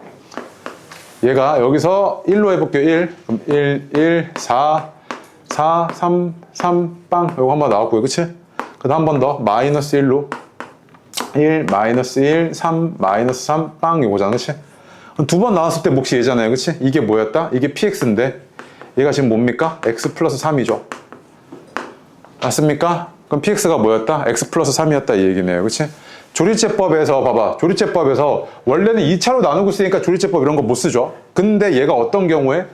얘가 여기서 1로 해볼게요. 1. 그럼 1, 4, 4, 3, 3, 빵. 이거 한번 나왔고요. 그치? 그 다음 한 번 더. 마이너스 1로 1, 마이너스 1, 3, 마이너스 3, 빵. 이거잖아. 그치? 그럼 두 번 나왔을 때 몫이 얘잖아요. 그치? 이게 뭐였다? 이게 px인데 얘가 지금 뭡니까? x 플러스 3이죠. 맞습니까? 그럼 px가 뭐였다? x 플러스 3이었다 이 얘기네요. 그치? 조리제법에서 봐봐. 조리제법에서 원래는 2차로 나누고 쓰니까 조리제법 이런 거 못 쓰죠. 근데 얘가 어떤 경우에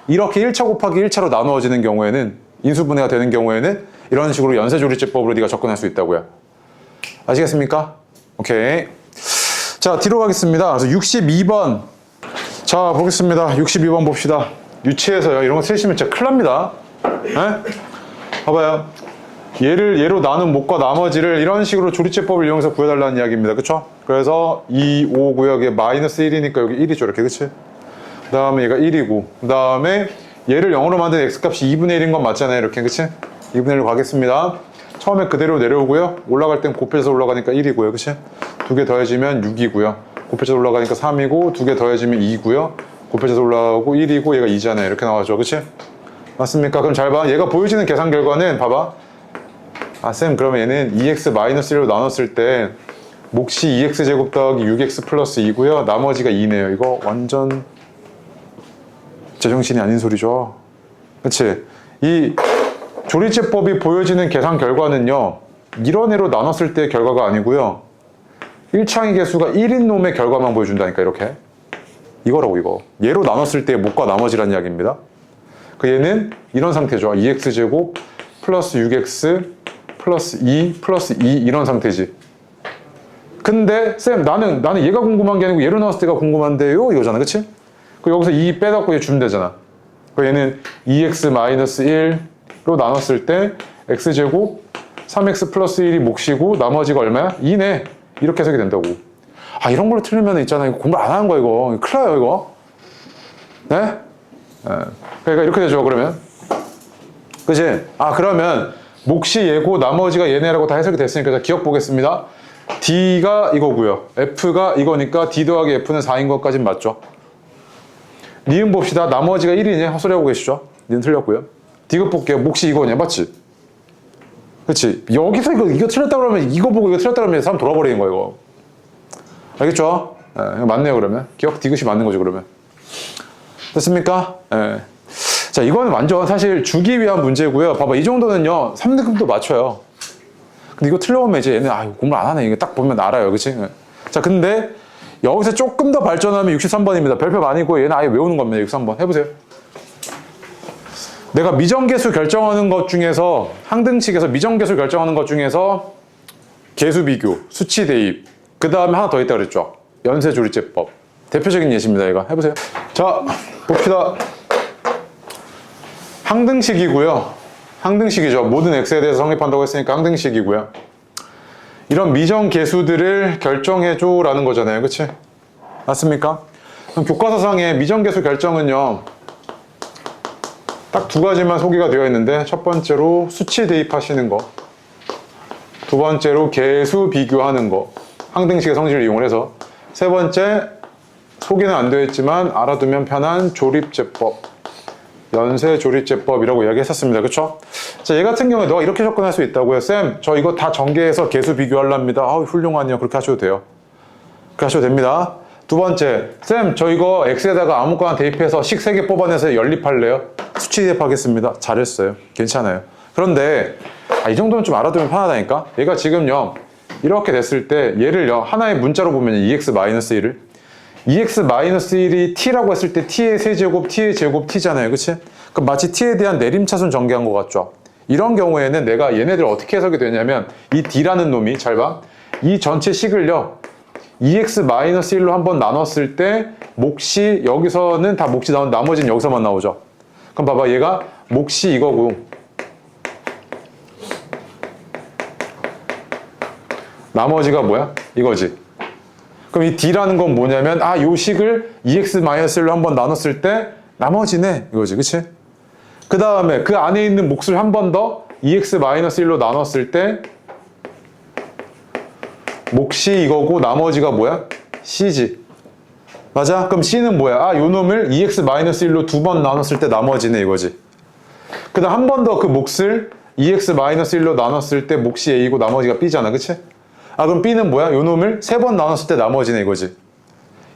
이렇게 1차 곱하기 1차로 나누어지는 경우에는 인수분해가 되는 경우에는 이런 식으로 연쇄조리제법으로 네가 접근할 수 있다고요. 아시겠습니까? 오케이. 자, 뒤로 가겠습니다. 그래서 62번. 자, 보겠습니다. 62번 봅시다. 유치해서요. 이런 거 쓰시면 진짜 큰일 납니다. 에? 봐봐요. 얘로 나눈 몫과 나머지를 이런 식으로 조리제법을 이용해서 구해달라는 이야기입니다. 그쵸? 그래서 2, 5 구역에 마이너스 1이니까 여기 1이죠. 이렇게. 그치? 그 다음에 얘가 1이고 그 다음에 얘를 0으로 만든 x값이 2분의 1인 건 맞잖아요. 이렇게. 그치? 2분의 1로 가겠습니다. 처음에 그대로 내려오고요. 올라갈 땐 곱해서 올라가니까 1이고요. 그치? 두 개 더해지면 6이고요. 곱해서 올라가니까 3이고 두 개 더해지면 2고요. 곱해서 올라가고 1이고 얘가 2잖아요. 이렇게 나와죠. 그치? 맞습니까? 그럼 잘 봐. 얘가 보여지는 계산 결과는 봐봐. 쌤, 그러면 얘는 2x-1로 나눴을 때 몫이 2x제곱 더하기 6x 플러스 2고요. 나머지가 2네요. 이거 완전 제정신이 아닌 소리죠. 그치? 이 조리제법이 보여지는 계산 결과는요. 이런 애로 나눴을 때의 결과가 아니고요. 1창의 개수가 1인 놈의 결과만 보여준다니까 이렇게. 이거라고 이거. 얘로 나눴을 때의 몫과 나머지란 이야기입니다. 그 얘는 이런 상태죠. 2x제곱 플러스 6x 플러스 2 플러스 2 이런 상태지. 근데 쌤 나는 얘가 궁금한 게 아니고 얘로 나왔을 때가 궁금한데요 이거잖아. 그치? 그 여기서 2 빼갖고 얘 주면 되잖아. 그 얘는 2x-1로 나눴을 때 x제곱 3x 플러스 1이 몫이고 나머지가 얼마야? 2네. 이렇게 해석이 된다고. 이런 걸로 틀리면 있잖아. 이거 공부 안 하는 거야 이거. 큰일 나요 이거. 네? 그러니까 이렇게 되죠 그러면. 그치? 그러면 몫이 얘고 나머지가 얘네라고 다 해석이 됐으니까 자, 기억 보겠습니다. D가 이거고요. F가 이거니까 D 더하기 F는 4인 것까진 맞죠. 니은 봅시다. 나머지가 1이냐? 헛소리하고 계시죠? 니은 틀렸고요. D급 볼게요. 몫이 이거냐? 맞지? 그치? 여기서 이거 틀렸다 그러면 이거 보고 이거 틀렸다 그러면 사람 돌아버리는 거야 이거. 알겠죠? 맞네요 그러면. 기억 D급이 맞는 거죠 그러면. 됐습니까? 자, 이거는 완전 사실 주기 위한 문제고요. 봐봐, 이 정도는요, 3등급도 맞춰요. 근데 이거 틀려오면 이제 얘는, 공부를 안 하네. 이거 딱 보면 알아요. 그치? 자, 근데 여기서 조금 더 발전하면 63번입니다. 별표 아니고 얘는 아예 외우는 겁니다. 63번. 해보세요. 내가 미정계수 결정하는 것 중에서, 항등식에서 미정계수 결정하는 것 중에서 계수 비교, 수치 대입, 그 다음에 하나 더 있다 그랬죠. 연쇄조리제법. 대표적인 예시입니다. 이거. 해보세요. 자, 봅시다. 항등식이고요. 항등식이죠. 모든 x에 대해서 성립한다고 했으니까 항등식이고요. 이런 미정계수들을 결정해줘 라는 거잖아요. 그치? 맞습니까? 그럼 교과서상의 미정계수 결정은요. 딱 두 가지만 소개가 되어 있는데 첫 번째로 수치 대입하시는 거, 두 번째로 계수 비교하는 거, 항등식의 성질을 이용해서, 세 번째 소개는 안 되어 있지만 알아두면 편한 조립제법, 연쇄조리제법이라고 이야기했었습니다. 그쵸? 자, 얘 같은 경우에 너가 이렇게 접근할 수 있다고요. 쌤, 저 이거 다 전개해서 계수 비교하랍니다. 훌륭하네요. 그렇게 하셔도 돼요. 그렇게 하셔도 됩니다. 두 번째, 쌤, 저 이거 X에다가 아무거나 대입해서 식 3개 뽑아내서 연립할래요? 수치 대입하겠습니다. 잘했어요. 괜찮아요. 그런데 이 정도는 좀 알아두면 편하다니까? 얘가 지금요, 이렇게 됐을 때 얘를요, 하나의 문자로 보면 2x-1을 2x-1이 t라고 했을 때 t의 세제곱, t의 제곱, t잖아요. 그치? 그럼 마치 t에 대한 내림차순 전개한 것 같죠? 이런 경우에는 내가 얘네들 어떻게 해석이 되냐면 이 d라는 놈이, 잘 봐. 이 전체 식을요 2x-1로 한번 나눴을 때 몫이 여기서는 다 몫이 나온 나머지는 여기서만 나오죠. 그럼 봐봐 얘가 몫이 이거고 나머지가 뭐야? 이거지. 그럼 이 D라는 건 뭐냐면 요 식을 2x-1로 한번 나눴을 때 나머지네 이거지. 그치? 그 다음에 그 안에 있는 몫을 한 번 더 2x-1로 나눴을 때 몫이 이거고 나머지가 뭐야? C지. 맞아? 그럼 C는 뭐야? 요 놈을 2x-1로 두 번 나눴을 때 나머지네 이거지. 그 다음 한 번 더 그 몫을 2x-1로 나눴을 때 몫이 A고 나머지가 B잖아. 그치? 그럼 B는 뭐야? 요 놈을 세 번 나눴을 때 나머지네 이거지.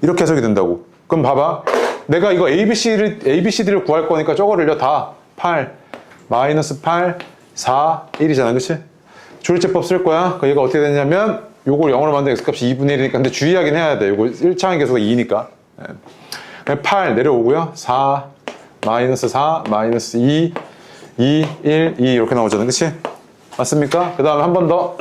이렇게 해석이 된다고. 그럼 봐봐. 내가 이거 ABCD를 구할 거니까 저거를요 다 8, 마이너스 8, 4, 1이잖아. 그치? 조리제법 쓸 거야. 얘가 어떻게 되냐면 요걸 0으로 만든 x값이 2분의 1이니까 근데 주의하긴 해야 돼. 요거 1차항의 계수가 2니까. 8 내려오고요. 4, 마이너스 4, 마이너스 2, 2, 1, 2 이렇게 나오잖아. 그치? 맞습니까? 그 다음에 한 번 더.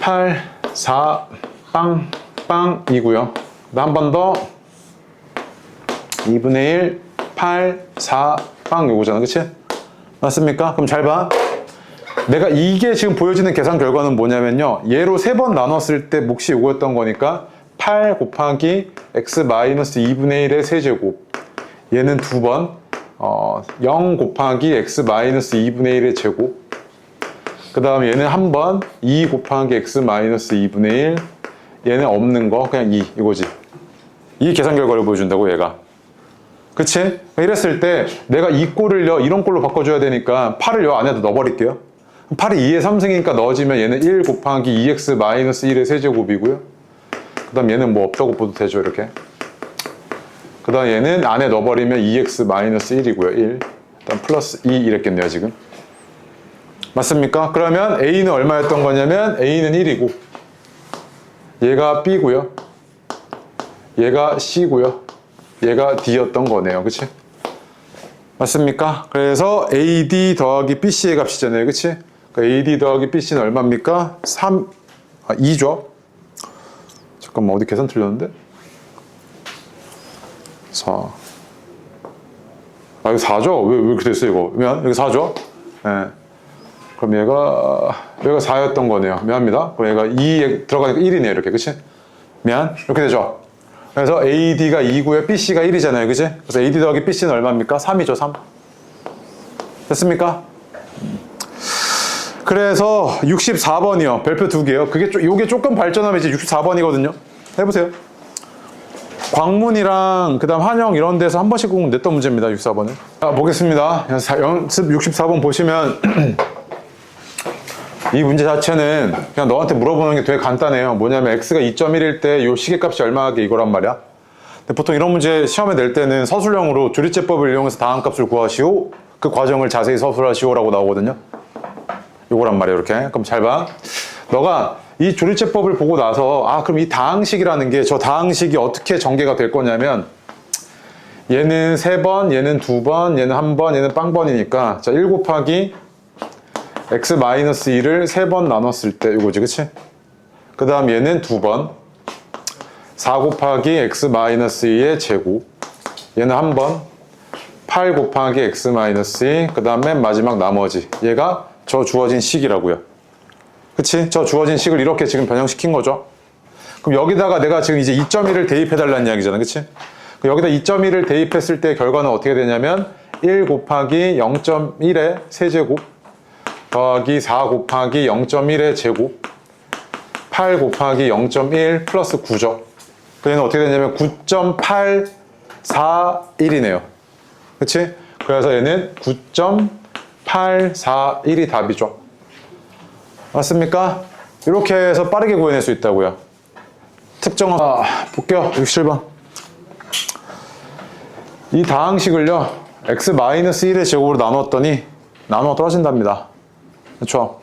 8, 4, 빵, 빵, 2고요. 한 번 더. 2분의 1, 8, 4, 빵 요거잖아. 그치? 맞습니까? 그럼 잘 봐. 내가 이게 지금 보여지는 계산 결과는 뭐냐면요. 얘로 세 번 나눴을 때 몫이 요거였던 거니까 8 곱하기 x-2분의 1의 세제곱. 얘는 두 번. 0 곱하기 x-2분의 1의 제곱. 그 다음에 얘는 한 번 2 곱하기 x-2분의 1. 얘는 없는 거 그냥 2 이거지. 이 계산 결과를 보여준다고 얘가. 그치? 이랬을 때 내가 이 꼴을요 이런 꼴로 바꿔줘야 되니까 8을 요 안에다 넣어버릴게요. 8이 2의 3승이니까 넣어지면 얘는 1 곱하기 2x-1의 세제곱이고요. 그 다음 얘는 뭐 없다고 봐도 되죠 이렇게. 그 다음 얘는 안에 넣어버리면 2x-1이고요 1. 일단 플러스 2 이랬겠네요 지금. 맞습니까? 그러면 A는 얼마였던 거냐면 A는 1이고 얘가 B고요 얘가 C고요 얘가 D였던 거네요. 그치? 맞습니까? 그래서 AD 더하기 BC의 값이잖아요. 그치? 그러니까 AD 더하기 BC는 얼마입니까? 2죠? 잠깐만 어디 계산 틀렸는데? 4 이거 4죠? 왜 이렇게 됐어요 이거? 미안 여기 4죠? 네. 그럼 얘가 4였던 거네요. 미안합니다. 그럼 얘가 2에 들어가니까 1이네요. 이렇게. 그치? 미안. 이렇게 되죠? 그래서 AD가 2고요. BC가 1이잖아요. 그치? 그래서 AD 더하기 BC는 얼마입니까? 3이죠. 3. 됐습니까? 그래서 64번이요. 별표 2개요. 요게 조금 발전하면 이제 64번이거든요. 해보세요. 광문이랑 그 다음 한영 이런 데서 한 번씩 꼭 냈던 문제입니다. 64번은. 자, 보겠습니다. 연습 64번 보시면 이 문제 자체는 그냥 너한테 물어보는 게 되게 간단해요. 뭐냐면 x가 2.1일 때 요 시계값이 얼마게 이거란 말이야. 근데 보통 이런 문제 시험에 낼 때는 서술형으로 조리제법을 이용해서 다항값을 구하시오. 그 과정을 자세히 서술하시오라고 나오거든요. 요거란 말이에요. 이렇게. 그럼 잘 봐. 너가 이 조리제법을 보고 나서 그럼 이 다항식이라는 게 저 다항식이 어떻게 전개가 될 거냐면 얘는 3번, 얘는 2번, 얘는 1번, 얘는 빵번이니까 자, 1 곱하기 x-1을 3번 나눴을 때 이거지. 그치? 그 다음 얘는 2번 4 곱하기 x-2의 제곱 얘는 1번 8 곱하기 x-2 그 다음 맨 마지막 나머지 얘가 저 주어진 식이라고요. 그치? 저 주어진 식을 이렇게 지금 변형시킨 거죠. 그럼 여기다가 내가 지금 이제 2.1을 대입해달라는 이야기잖아. 그치? 여기다 2.1을 대입했을 때 결과는 어떻게 되냐면 1 곱하기 0.1의 세제곱 더하기 4 곱하기 0.1의 제곱 8 곱하기 0.1 플러스 9죠. 그래서 어떻게 되냐면 9.841이네요. 그치? 그래서 얘는 9.841이 답이죠. 맞습니까? 이렇게 해서 빠르게 구해낼 수 있다고요. 특정 볼게요. 67번. 이 다항식을요 x-1의 제곱으로 나눴더니 나눠 떨어진답니다. 그렇죠?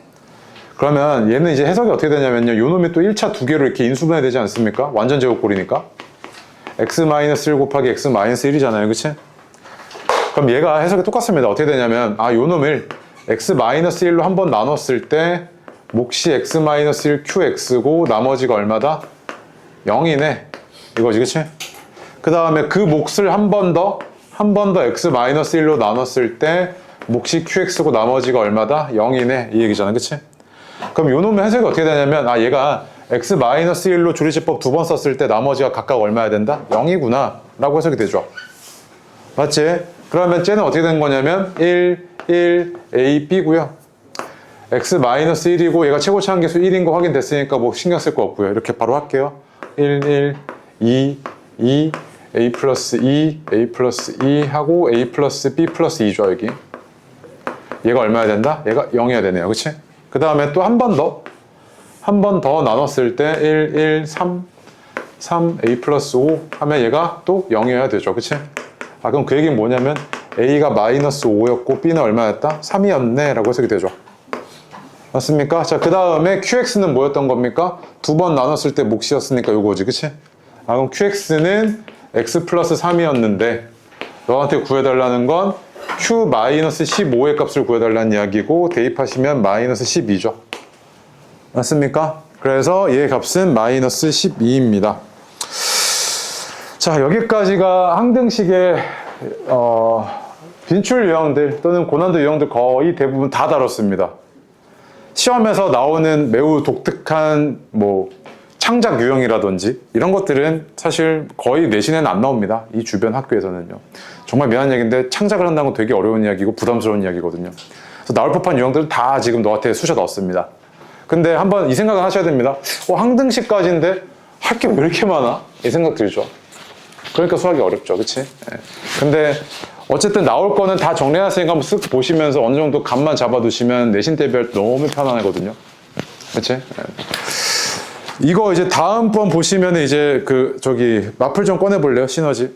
그러면 얘는 이제 해석이 어떻게 되냐면요 요 놈이 또 1차 두 개로 이렇게 인수분해 되지 않습니까? 완전 제곱꼴이니까 x-1 곱하기 x-1이잖아요. 그치? 그럼 얘가 해석이 똑같습니다. 어떻게 되냐면 요 놈을 x-1로 한번 나눴을 때 몫이 x-1 qx고 나머지가 얼마다? 0이네. 이거지, 그치? 그 다음에 그 몫을 한 번 더 x-1로 나눴을 때 몫이 qx고 나머지가 얼마다? 0이네. 이 얘기잖아, 그치? 그럼 요 놈의 해석이 어떻게 되냐면, 아, 얘가 x-1로 조리제법 두 번 썼을 때 나머지가 각각 얼마야 된다? 0이구나. 라고 해석이 되죠. 맞지? 그러면 쟤는 어떻게 된 거냐면 1, A, B고요. x-1이고 얘가 최고치 한계수 1인 거 확인됐으니까 뭐 신경 쓸 거 없고요. 이렇게 바로 할게요. 1, 2, A 플러스 2, A 플러스 2 하고 A 플러스 B 플러스 2죠, 여기. 얘가 얼마야 된다? 얘가 0이어야 되네요. 그치? 그 다음에 또 한 번 더 나눴을 때 1, 3, A 플러스 5 하면 얘가 또 0이어야 되죠. 그치? 아, 그럼 그 얘기는 뭐냐면 A가 마이너스 5였고 B는 얼마였다? 3이었네 라고 해석이 되죠. 맞습니까? 자, 그 다음에 QX는 뭐였던 겁니까? 두 번 나눴을 때 몫이었으니까 요거지, 그치? 아, 그럼 QX는 X 플러스 3이었는데 너한테 구해달라는 건 Q 마이너스 15의 값을 구해달라는 이야기고 대입하시면 마이너스 12죠. 맞습니까? 그래서 얘의 값은 마이너스 12입니다. 자, 여기까지가 항등식의 빈출 유형들 또는 고난도 유형들 거의 대부분 다 다뤘습니다. 시험에서 나오는 매우 독특한 뭐 창작 유형이라든지 이런 것들은 사실 거의 내신에는 안 나옵니다. 이 주변 학교에서는요. 정말 미안한 얘기인데 창작을 한다는 건 되게 어려운 이야기고 부담스러운 이야기거든요. 그래서 나올 법한 유형들은 다 지금 너한테 쑤셔 넣었습니다. 근데 한번 이 생각을 하셔야 됩니다. 항등식까지인데 할 게 왜 이렇게 많아? 이 생각 들죠. 그러니까 수학이 어렵죠, 그치? 예. 근데 어쨌든 나올 거는 다 정리해놨으니까 한번 쓱 보시면서 어느 정도 감만 잡아두시면 내신 대비할 때 너무 편안하거든요. 그치? 예. 이거 이제 다음번 보시면 이제 마플 좀 꺼내볼래요? 시너지.